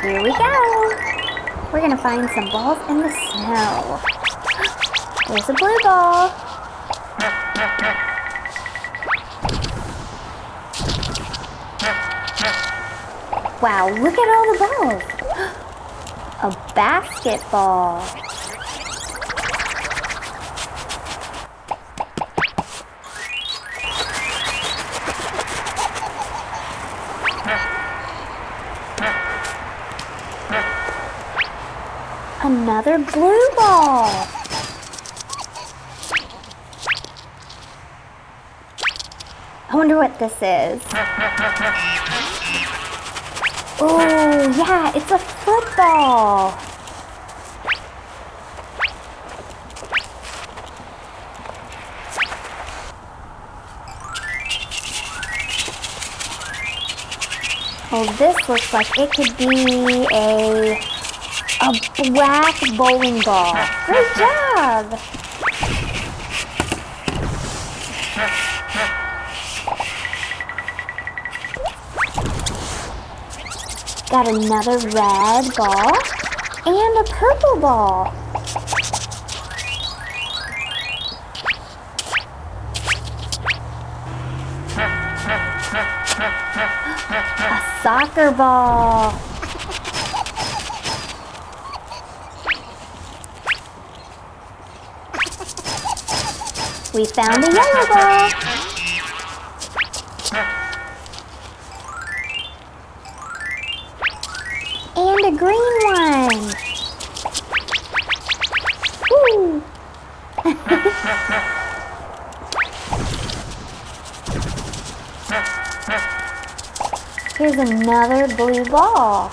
Here we go. We're gonna find some balls in the snow. There's a blue ball. Wow, look at all the balls. A basketball. Another blue ball. I wonder what this is. Oh, yeah, it's a football. Oh, this looks like it could be a black bowling ball. Great job! Got another red ball and a purple ball. A soccer ball. We found a yellow ball. And a green one. Woo! Here's another blue ball.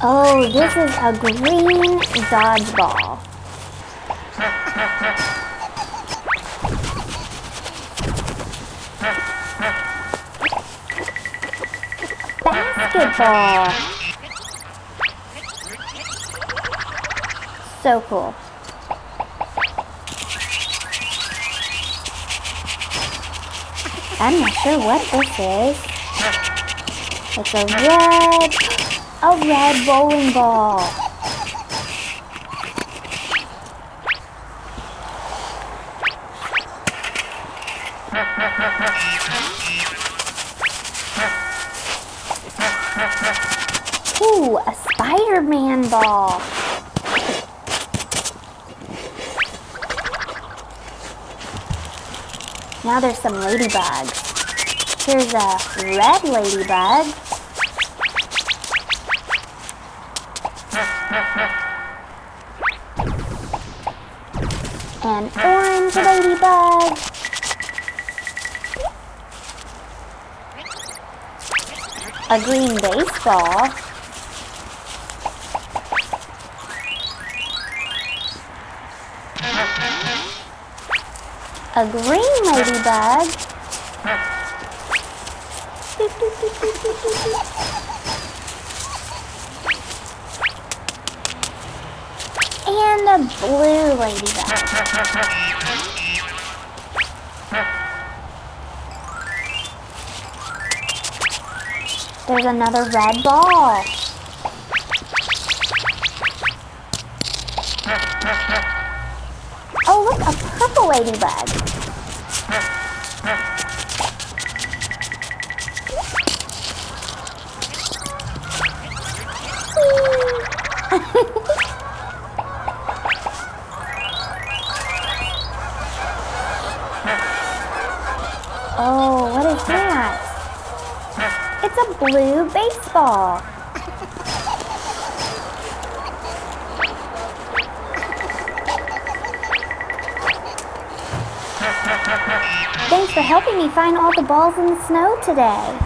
Oh, this is a green dodgeball. Basketball. So cool. I'm not sure what this is. It's a red bowling ball. Ooh, a Spider-Man ball. Now there's some ladybugs. Here's a red ladybug. An orange ladybug. A green baseball. A green ladybug. And a blue ladybug. There's another red ball. Oh, look, a purple ladybug. Oh, what is that? It's a blue baseball. Thanks for helping me find all the balls in the snow today.